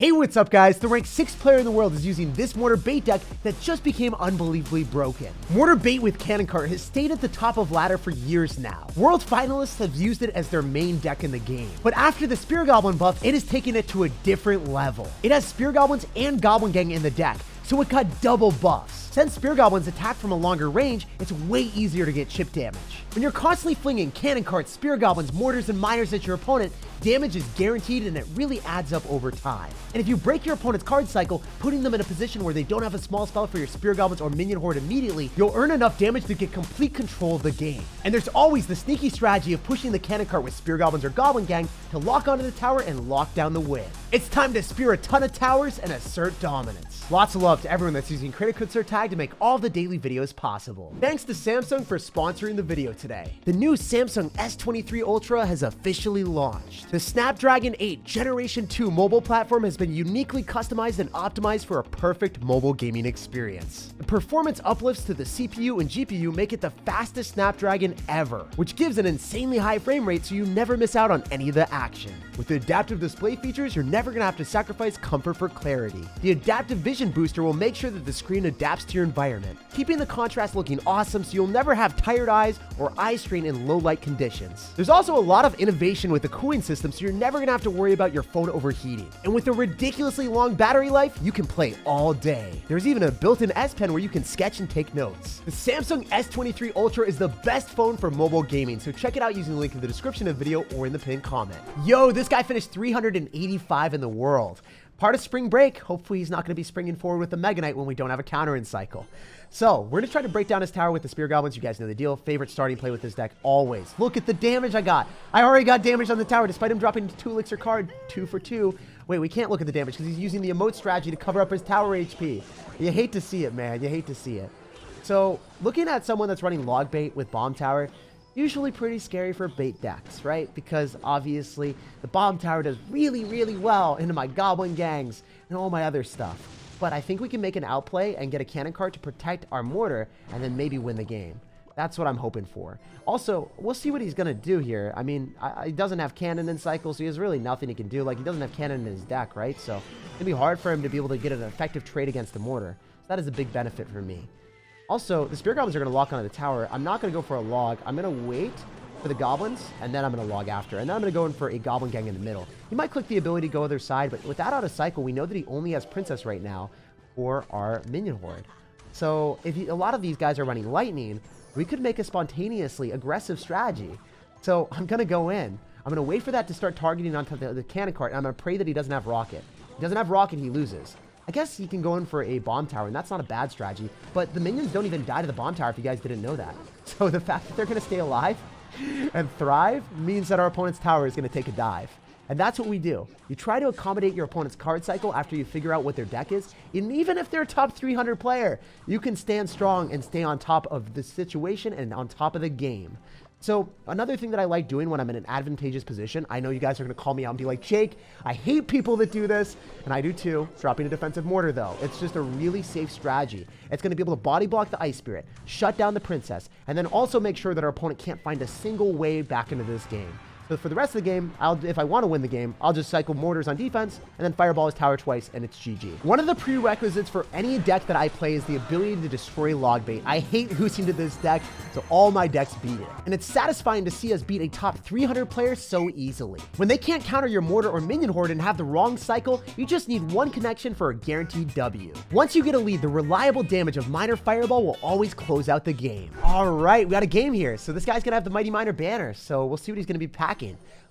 Hey, what's up guys? The ranked 6th player in the world is using this Mortar bait deck that just became unbelievably broken. Mortar bait with cannon cart has stayed at the top of ladder for years now. World finalists have used it as their main deck in the game. But after the Spear Goblin buff, it has taken it to a different level. It has Spear Goblins and Goblin Gang in the deck, so it got double buffs. Since Spear Goblins attack from a longer range, it's way easier to get chip damage. When you're constantly flinging cannon carts, Spear Goblins, Mortars, and Miners at your opponent, damage is guaranteed and it really adds up over time. And if you break your opponent's card cycle, putting them in a position where they don't have a small spell for your Spear Goblins or Minion Horde immediately, you'll earn enough damage to get complete control of the game. And there's always the sneaky strategy of pushing the cannon cart with Spear Goblins or Goblin Gang to lock onto the tower and lock down the win. It's time to spear a ton of towers and assert dominance. Lots of love to everyone that's using credit code SirTag to make all the daily videos possible. Thanks to Samsung for sponsoring the video today. The new Samsung S23 Ultra has officially launched. The Snapdragon 8 Generation 2 mobile platform has been uniquely customized and optimized for a perfect mobile gaming experience. The performance uplifts to the CPU and GPU make it the fastest Snapdragon ever, which gives an insanely high frame rate so you never miss out on any of the action. With the adaptive display features, you're never going to have to sacrifice comfort for clarity. The adaptive vision booster will make sure that the screen adapts to your environment, keeping the contrast looking awesome so you'll never have tired eyes or eye strain in low light conditions. There's also a lot of innovation with the cooling system, so you're never gonna have to worry about your phone overheating. And with a ridiculously long battery life, you can play all day. There's even a built-in S Pen where you can sketch and take notes. The Samsung S23 Ultra is the best phone for mobile gaming, so check it out using the link in the description of the video or in the pinned comment. Yo, this guy finished 385 in the world. Part of spring break. Hopefully he's not going to be springing forward with the Mega Knight when we don't have a counter in cycle. So we're going to try to break down his tower with the Spear Goblins. You guys know the deal. Favorite starting play with this deck always. Look at the damage I got. I already got damage on the tower despite him dropping 2 elixir card, 2 for 2. Wait, we can't look at the damage because he's using the emote strategy to cover up his tower HP. You hate to see it, man. You hate to see it. So looking at someone that's running log bait with bomb tower, usually pretty scary for bait decks, right? Because obviously the bomb tower does really, really well into my goblin gangs and all my other stuff. But I think we can make an outplay and get a cannon cart to protect our mortar and then maybe win the game. That's what I'm hoping for. Also, we'll see what he's going to do here. I mean, he doesn't have cannon in cycle, so he has really nothing he can do. Like, he doesn't have cannon in his deck, right? So it's going to be hard for him to be able to get an effective trade against the mortar. So that is a big benefit for me. Also, the Spear Goblins are going to lock onto the tower. I'm not going to go for a log. I'm going to wait for the Goblins, and then I'm going to log after. And then I'm going to go in for a Goblin Gang in the middle. He might click the ability to go other side, but with that out of cycle, we know that he only has Princess right now for our Minion Horde. So if a lot of these guys are running Lightning, we could make a spontaneously aggressive strategy. So I'm going to go in. I'm going to wait for that to start targeting onto the cannon cart, and I'm going to pray that he doesn't have Rocket. If he doesn't have Rocket, he loses. I guess he can go in for a bomb tower, and that's not a bad strategy, but the minions don't even die to the bomb tower if you guys didn't know that. So the fact that they're going to stay alive and thrive means that our opponent's tower is going to take a dive. And that's what we do. You try to accommodate your opponent's card cycle after you figure out what their deck is, and even if they're a top 300 player, you can stand strong and stay on top of the situation and on top of the game. So another thing that I like doing when I'm in an advantageous position, I know you guys are going to call me out and be like, Jake, I hate people that do this, and I do too. Dropping a defensive mortar though. It's just a really safe strategy. It's going to be able to body block the Ice Spirit, shut down the Princess, and then also make sure that our opponent can't find a single way back into this game. So for the rest of the game, if I want to win the game, I'll just cycle mortars on defense and then fireball his tower twice and it's GG. One of the prerequisites for any deck that I play is the ability to destroy log bait. I hate losing to this deck, so all my decks beat it. And it's satisfying to see us beat a top 300 player so easily. When they can't counter your mortar or minion horde and have the wrong cycle, you just need one connection for a guaranteed W. Once you get a lead, the reliable damage of Miner Fireball will always close out the game. All right, we got a game here. So this guy's gonna have the Mighty Miner banner, so we'll see what he's gonna be packing.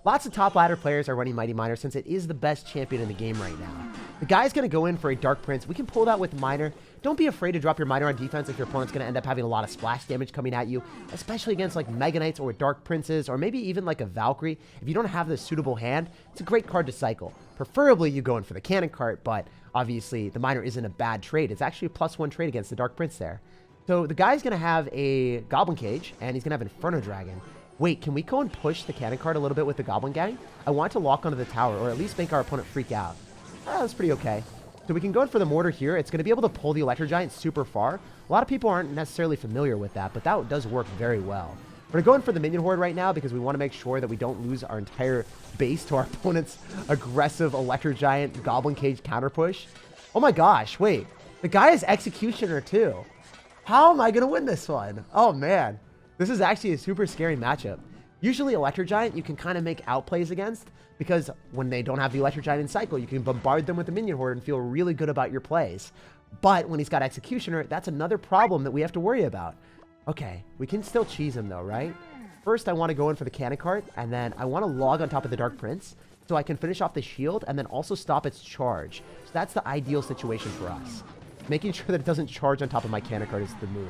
Lots of top ladder players are running Mighty Miner since it is the best champion in the game right now. The guy's going to go in for a Dark Prince. We can pull that with Miner. Don't be afraid to drop your Miner on defense if your opponent's going to end up having a lot of splash damage coming at you, especially against like Mega Knights or Dark Princes or maybe even like a Valkyrie. If you don't have the suitable hand, it's a great card to cycle. Preferably you go in for the cannon cart, but obviously the Miner isn't a bad trade. It's actually a +1 trade against the Dark Prince there. So the guy's going to have a Goblin Cage and he's going to have an Inferno Dragon. Wait, can we go and push the cannon cart a little bit with the Goblin Gang? I want to lock onto the tower, or at least make our opponent freak out. That's pretty okay. So we can go in for the mortar here. It's going to be able to pull the Electro Giant super far. A lot of people aren't necessarily familiar with that, but that does work very well. We're going for the minion horde right now because we want to make sure that we don't lose our entire base to our opponent's aggressive electro giant goblin cage counter push. Oh my gosh, wait. The guy is executioner too. How am I going to win this one? Oh man. This is actually a super scary matchup. Usually electro giant you can kind of make outplays against because when they don't have the electro giant in cycle, you can bombard them with the minion horde and feel really good about your plays. But when he's got executioner, that's another problem that we have to worry about. Okay, we can still cheese him though, right? First, I want to go in for the cannon cart, and then I want to log on top of the Dark Prince so I can finish off the shield and then also stop its charge. So that's the ideal situation for us. Making sure that it doesn't charge on top of my cannon cart is the move.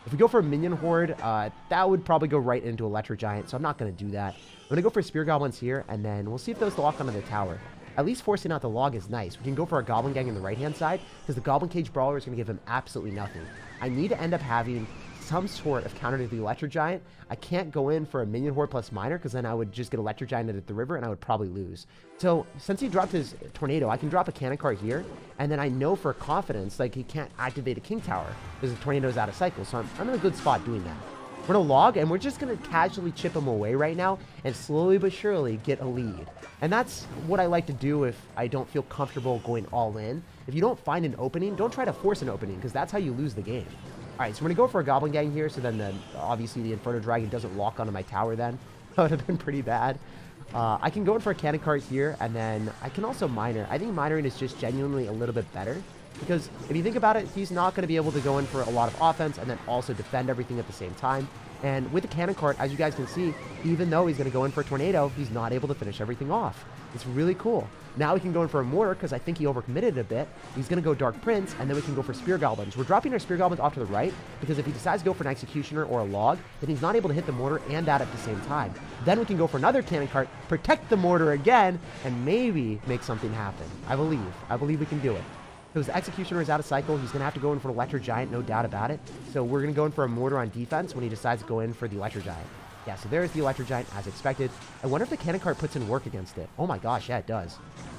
If we go for a minion horde, that would probably go right into electro giant, so I'm not going to do that. I'm going to go for spear goblins here, and then we'll see if those lock onto the tower. At least forcing out the log is nice. We can go for a goblin gang in the right-hand side, because the goblin cage brawler is going to give him absolutely nothing. I need to end up having some sort of counter to the electro giant. I can't go in for a minion horde plus miner, because then I would just get electro giant at the river, and I would probably lose. So, since he dropped his tornado, I can drop a cannon cart here, and then I know for confidence, like, he can't activate a king tower, because the tornado is out of cycle, so I'm in a good spot doing that. We're going to log, and we're just going to casually chip him away right now, and slowly but surely get a lead. And that's what I like to do if I don't feel comfortable going all in. If you don't find an opening, don't try to force an opening, because that's how you lose the game. Alright, so we're going to go for a goblin gang here, so then obviously the Inferno Dragon doesn't lock onto my tower then. That would have been pretty bad. I can go in for a cannon cart here, and then I can also miner. I think minering is just genuinely a little bit better, because if you think about it, he's not going to be able to go in for a lot of offense and then also defend everything at the same time. And with the cannon cart, as you guys can see, even though he's going to go in for a tornado, he's not able to finish everything off. It's really cool. Now we can go in for a mortar because I think he overcommitted a bit. He's going to go Dark Prince, and then we can go for Spear Goblins. We're dropping our Spear Goblins off to the right because if he decides to go for an Executioner or a Log, then he's not able to hit the mortar and that at the same time. Then we can go for another cannon cart, protect the mortar again, and maybe make something happen. I believe we can do it. Because the Executioner is out of cycle, he's going to have to go in for an Electro Giant, no doubt about it. So we're going to go in for a Mortar on defense when he decides to go in for the Electro Giant. Yeah, so there's the Electro Giant as expected. I wonder if the Cannon Cart puts in work against it. Oh my gosh, yeah, it does.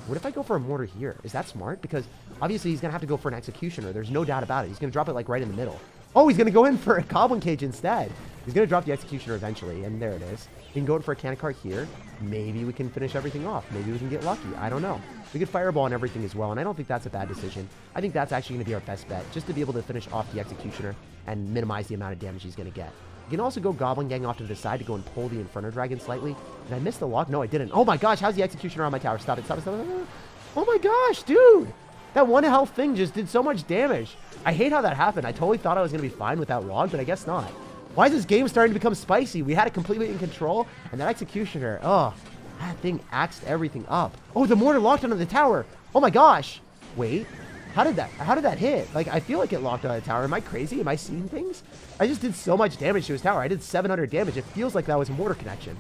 What if I go for a Mortar here? Is that smart? Because obviously he's going to have to go for an Executioner. There's no doubt about it. He's going to drop it like right in the middle. Oh, he's going to go in for a Goblin Cage instead. He's going to drop the Executioner eventually, and there it is. We can go in for a Cannon Cart here. Maybe we can finish everything off. Maybe we can get lucky. I don't know. We could Fireball and everything as well, and I don't think that's a bad decision. I think that's actually going to be our best bet, just to be able to finish off the Executioner and minimize the amount of damage he's going to get. You can also go Goblin Gang off to the side to go and pull the Inferno Dragon slightly. Did I miss the lock? No, I didn't. Oh my gosh, how's the Executioner on my tower? Stop it, stop it, stop it. Oh my gosh, dude! That one health thing just did so much damage. I hate how that happened. I totally thought I was going to be fine without log, but I guess not. Why is this game starting to become spicy? We had it completely in control, and that Executioner, oh, that thing axed everything up. Oh, the Mortar locked onto the tower. Oh my gosh. Wait, how did that hit? Like, I feel like it locked on the tower. Am I crazy? Am I seeing things? I just did so much damage to his tower. I did 700 damage. It feels like that was a Mortar connection.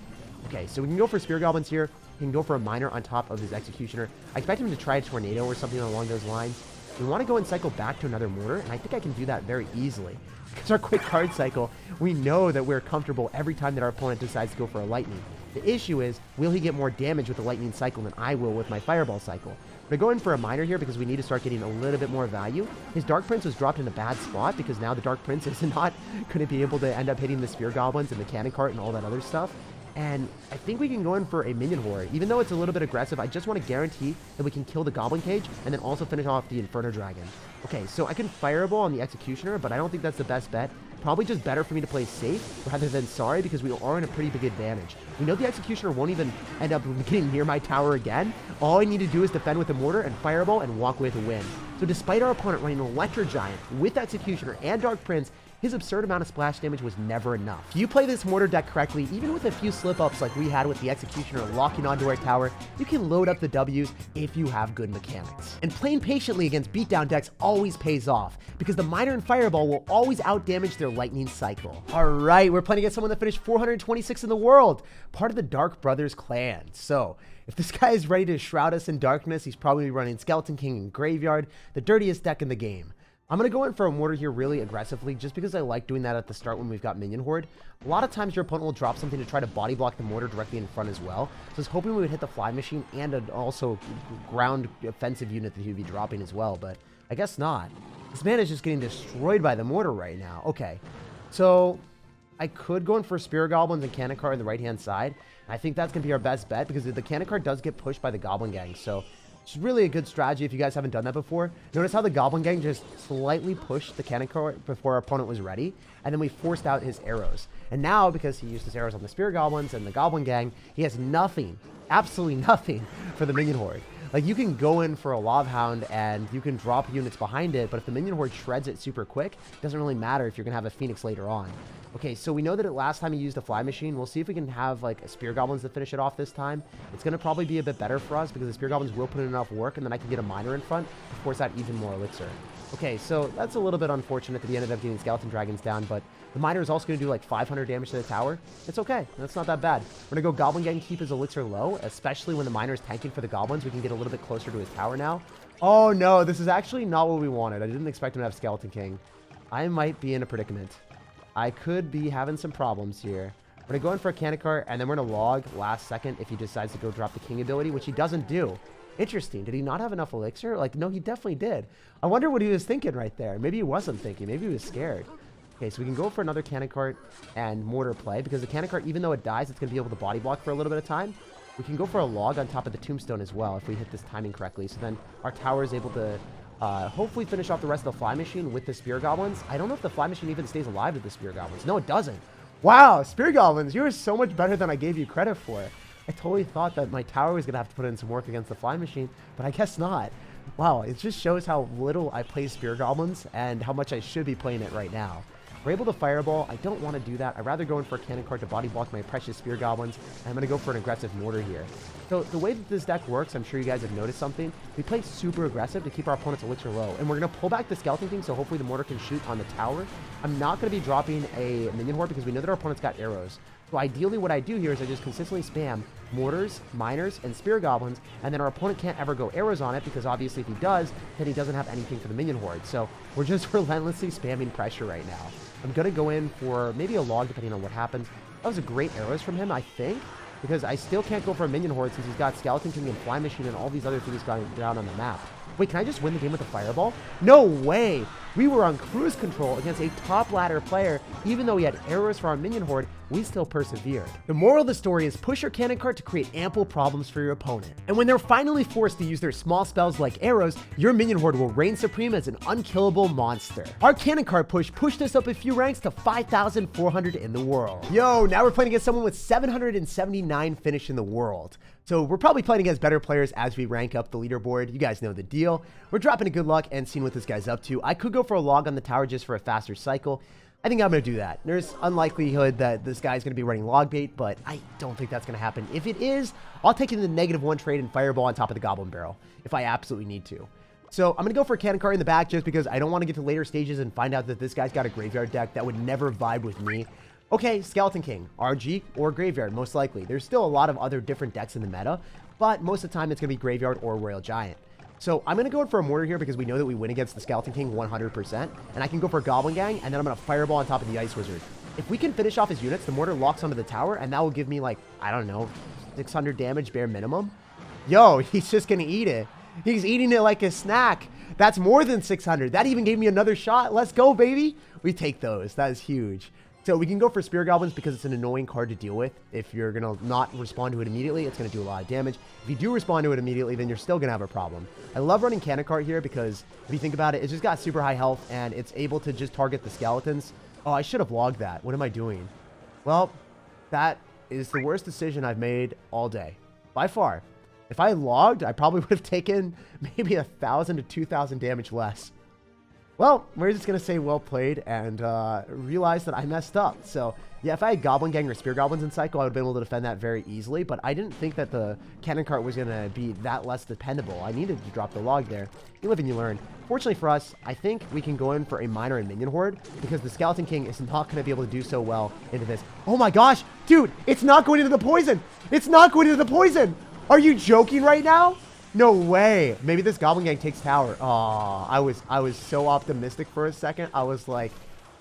Okay, so we can go for Spear Goblins here. We can go for a Miner on top of his Executioner. I expect him to try a Tornado or something along those lines. We want to go and cycle back to another Mortar, and I think I can do that very easily. Because our quick card cycle, we know that we're comfortable every time that our opponent decides to go for a Lightning. The issue is, will he get more damage with the Lightning cycle than I will with my Fireball cycle? We're going for a Miner here because we need to start getting a little bit more value. His Dark Prince was dropped in a bad spot because now the Dark Prince is not going to be able to end up hitting the Spear Goblins and the Cannon Cart and all that other stuff. And I think we can go in for a Minion Horde. Even though it's a little bit aggressive, I just want to guarantee that we can kill the Goblin Cage and then also finish off the Inferno Dragon. Okay, so I can Fireball on the Executioner, but I don't think that's the best bet. Probably just better for me to play safe rather than sorry because we are in a pretty big advantage. We know the Executioner won't even end up getting near my tower again. All I need to do is defend with a Mortar and Fireball and walk away with a win. So despite our opponent running an Electro Giant with Executioner and Dark Prince, his absurd amount of splash damage was never enough. If you play this Mortar deck correctly, even with a few slip-ups like we had with the Executioner locking onto our tower, you can load up the Ws if you have good mechanics. And playing patiently against beatdown decks always pays off, because the Miner and Fireball will always outdamage their Lightning cycle. Alright, we're playing against someone that finished 426 in the world, part of the Dark Brothers clan. So, if this guy is ready to shroud us in darkness, he's probably running Skeleton King and Graveyard, the dirtiest deck in the game. I'm going to go in for a Mortar here really aggressively just because I like doing that at the start when we've got Minion Horde. A lot of times your opponent will drop something to try to body block the Mortar directly in front as well. So I was hoping we would hit the Fly Machine and also ground offensive unit that he would be dropping as well, but I guess not. This man is just getting destroyed by the Mortar right now. Okay, so I could go in for Spear Goblins and Cannon Cart on the right-hand side. I think that's going to be our best bet because the Cannon Cart does get pushed by the Goblin Gang. So it's really a good strategy if you guys haven't done that before. Notice how the Goblin Gang just slightly pushed the Cannon Cart before our opponent was ready. And then we forced out his arrows. And now, because he used his arrows on the Spear Goblins and the Goblin Gang, he has nothing, absolutely nothing for the Minion Horde. Like, you can go in for a Lava Hound and you can drop units behind it, but if the Minion Horde shreds it super quick, it doesn't really matter if you're going to have a Phoenix later on. Okay, so we know that last time he used a Fly Machine. We'll see if we can have, like, a Spear Goblins to finish it off this time. It's going to probably be a bit better for us because the Spear Goblins will put in enough work, and then I can get a Miner in front to force out even more Elixir. Okay, so that's a little bit unfortunate that he ended up getting Skeleton Dragons down, but the Miner is also going to do, like, 500 damage to the tower. It's okay. That's not that bad. We're going to go Goblin Gang, keep his Elixir low, especially when the Miner is tanking for the Goblins. We can get a little bit closer to his tower now. Oh, no, this is actually not what we wanted. I didn't expect him to have Skeleton King. I might be in a predicament. I could be having some problems here. We're going to go in for a Cannon Cart, and then we're going to log last second if he decides to go drop the King ability, which he doesn't do. Interesting. Did he not have enough Elixir? Like, no, he definitely did. I wonder what he was thinking right there. Maybe he wasn't thinking. Maybe he was scared. Okay, so we can go for another Cannon Cart and Mortar play, because the Cannon Cart, even though it dies, it's going to be able to body block for a little bit of time. We can go for a log on top of the Tombstone as well if we hit this timing correctly. So then our tower is able to hopefully finish off the rest of the Fly Machine with the Spear Goblins. I don't know if the Fly Machine even stays alive with the Spear Goblins. No, it doesn't. Wow, Spear Goblins, you are so much better than I gave you credit for. I totally thought that my tower was going to have to put in some work against the Fly Machine, but I guess not. Wow, it just shows how little I play Spear Goblins and how much I should be playing it right now. We're able to Fireball. I don't want to do that. I'd rather go in for a Cannon Cart to body block my precious Spear Goblins. And I'm going to go for an aggressive Mortar here. So the way that this deck works, I'm sure you guys have noticed something. We play super aggressive to keep our opponent's Elixir low. And we're going to pull back the Skeleton King, so hopefully the Mortar can shoot on the tower. I'm not going to be dropping a Minion Horde because we know that our opponent's got arrows. So ideally what I do here is I just consistently spam Mortars, Miners, and Spear Goblins, and then our opponent can't ever go arrows on it because obviously if he does, then he doesn't have anything for the Minion Horde. So we're just relentlessly spamming pressure right now. I'm going to go in for maybe a log depending on what happens. That was a great arrows from him, I think, because I still can't go for a Minion Horde since he's got Skeleton King and Fly Machine and all these other things going down on the map. Wait, can I just win the game with a Fireball? No way! We were on cruise control against a top ladder player. Even though he had arrows for our Minion Horde, we still persevered. The moral of the story is push your Cannon Cart to create ample problems for your opponent. And when they're finally forced to use their small spells like arrows, your Minion Horde will reign supreme as an unkillable monster. Our Cannon Cart push pushed us up a few ranks to 5,400 in the world. Yo, now we're playing against someone with 779 finish in the world. So we're probably playing against better players as we rank up the leaderboard. You guys know the deal. We're dropping a good luck and seeing what this guy's up to. I could go for a log on the tower just for a faster cycle. I think I'm going to do that. There's unlikelihood that this guy's going to be running log bait, but I don't think that's going to happen. If it is, I'll take it in the -1 trade and Fireball on top of the Goblin Barrel if I absolutely need to. So I'm going to go for a Cannon Cart in the back just because I don't want to get to later stages and find out that this guy's got a graveyard deck that would never vibe with me. Okay, Skeleton King, RG, or Graveyard, most likely. There's still a lot of other different decks in the meta, but most of the time it's going to be Graveyard or Royal Giant. So I'm going to go in for a Mortar here because we know that we win against the Skeleton King 100%, and I can go for a Goblin Gang, and then I'm going to Fireball on top of the Ice Wizard. If we can finish off his units, the Mortar locks onto the tower, and that will give me, like, I don't know, 600 damage bare minimum. Yo, he's just going to eat it. He's eating it like a snack. That's more than 600. That even gave me another shot. Let's go, baby. We take those. That is huge. So we can go for Spear Goblins because it's an annoying card to deal with. If you're going to not respond to it immediately, it's going to do a lot of damage. If you do respond to it immediately, then you're still going to have a problem. I love running Cannon Cart here because if you think about it, it's just got super high health and it's able to just target the skeletons. Oh, I should have logged that. What am I doing? Well, that is the worst decision I've made all day. By far. If I logged, I probably would have taken maybe 1,000 to 2,000 damage less. Well, we're just going to say well played and realize that I messed up. So, yeah, if I had Goblin Gang or Spear Goblins in cycle, I would have been able to defend that very easily. But I didn't think that the Cannon Cart was going to be that less dependable. I needed to drop the log there. You live and you learn. Fortunately for us, I think we can go in for a Miner and Minion Horde because the Skeleton King is not going to be able to do so well into this. Oh my gosh, dude, it's not going into the poison. It's not going into the poison. Are you joking right now? No way. Maybe this Goblin Gang takes tower. Oh, I was so optimistic for a second. I was like,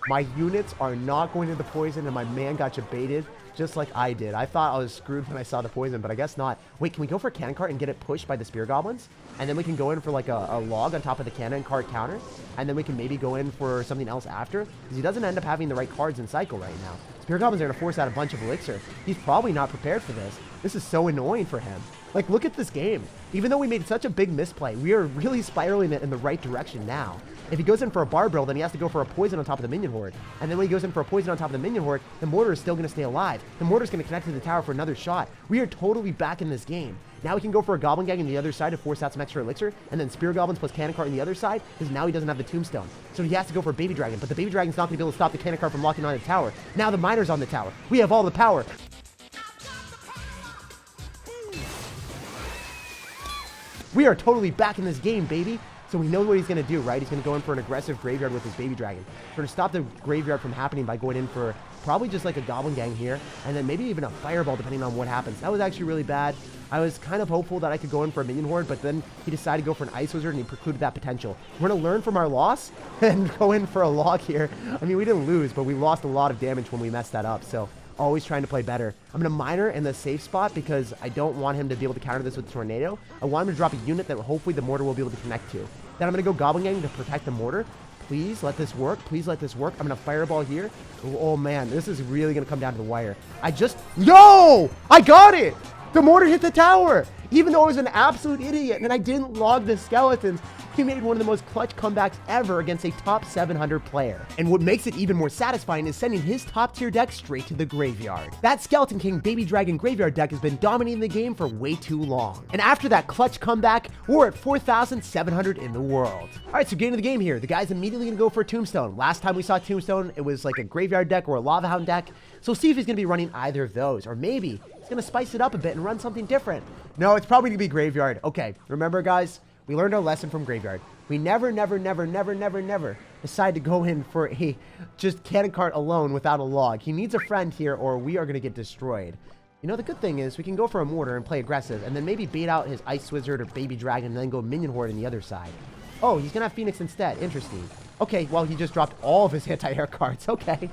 my units are not going to the poison and my man got you baited. just like I did. I thought I was screwed when I saw the poison, but I guess not. Wait, can we go for a cannon cart and get it pushed by the spear goblins? And then we can go in for like a log on top of the cannon cart counter. And then we can maybe go in for something else after. Because he doesn't end up having the right cards in cycle right now. Spear goblins are going to force out a bunch of elixir. He's probably not prepared for this. This is so annoying for him. Like, look at this game. Even though we made such a big misplay, we are really spiraling it in the right direction now. If he goes in for a barbell, then he has to go for a poison on top of the minion horde. And then when he goes in for a poison on top of the minion horde, the mortar is still going to stay alive. The mortar is going to connect to the tower for another shot. We are totally back in this game. Now we can go for a goblin gang on the other side to force out some extra elixir, and then spear goblins plus cannon cart on the other side, because now he doesn't have the tombstone. So he has to go for a baby dragon, but the baby dragon's not going to be able to stop the cannon cart from locking on the tower. Now the miner's on the tower. We have all the power. We are totally back in this game, baby. So we know what he's going to do, right? He's going to go in for an aggressive graveyard with his baby dragon. We're going to stop the graveyard from happening by going in for probably just like a goblin gang here, and then maybe even a fireball depending on what happens. That was actually really bad. I was kind of hopeful that I could go in for a minion horde, but then he decided to go for an ice wizard and he precluded that potential. We're going to learn from our loss and go in for a log here. I mean, we didn't lose, but we lost a lot of damage when we messed that up. So always trying to play better. I'm going to miner in the safe spot because I don't want him to be able to counter this with tornado. I want him to drop a unit that hopefully the mortar will be able to connect to. Then I'm going to go goblin gang to protect the mortar. Please let this work. Please let this work. I'm going to fireball here. Oh man, this is really going to come down to the wire. Yo! I got it! The mortar hit the tower! Even though I was an absolute idiot and I didn't log the skeletons, he made one of the most clutch comebacks ever against a top 700 player. And what makes it even more satisfying is sending his top tier deck straight to the graveyard. That Skeleton King Baby Dragon graveyard deck has been dominating the game for way too long. And after that clutch comeback, we're at 4,700 in the world. Alright, so getting to the game here. The guy's immediately gonna go for a Tombstone. Last time we saw Tombstone, it was like a graveyard deck or a Lava Hound deck. So see if he's gonna be running either of those. Or maybe he's gonna spice it up a bit and run something different. No, it's probably gonna be graveyard. Okay, remember guys? We learned our lesson from graveyard. We never decide to go in for a just cannon cart alone without a log. He needs a friend here or we are going to get destroyed. You know, the good thing is we can go for a mortar and play aggressive and then maybe bait out his ice wizard or baby dragon and then go minion horde on the other side. Oh, he's going to have Phoenix instead. Interesting. Okay, well, he just dropped all of his anti-air cards. Okay.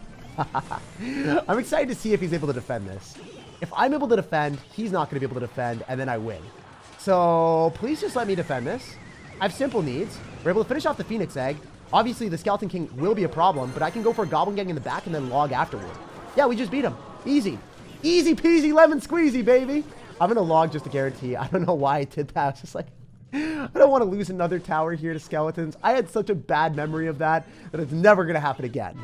I'm excited to see if he's able to defend this. If I'm able to defend, he's not going to be able to defend, and then I win. So please just let me defend this. I have simple needs. We're able to finish off the Phoenix Egg. Obviously, the Skeleton King will be a problem, but I can go for a Goblin Gang in the back and then log afterward. Yeah, we just beat him. Easy. Easy peasy lemon squeezy, baby. I'm going to log just to guarantee. I don't know why I did that. I was just like, I don't want to lose another tower here to skeletons. I had such a bad memory of that it's never going to happen again.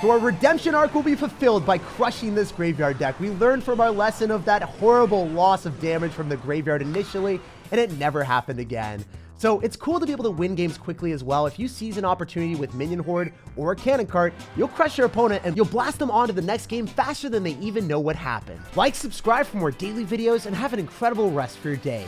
So our redemption arc will be fulfilled by crushing this graveyard deck. We learned from our lesson of that horrible loss of damage from the graveyard initially, and it never happened again. So it's cool to be able to win games quickly as well. If you seize an opportunity with minion horde or a cannon cart, you'll crush your opponent and you'll blast them on to the next game faster than they even know what happened. Like, subscribe for more daily videos, and have an incredible rest for your day.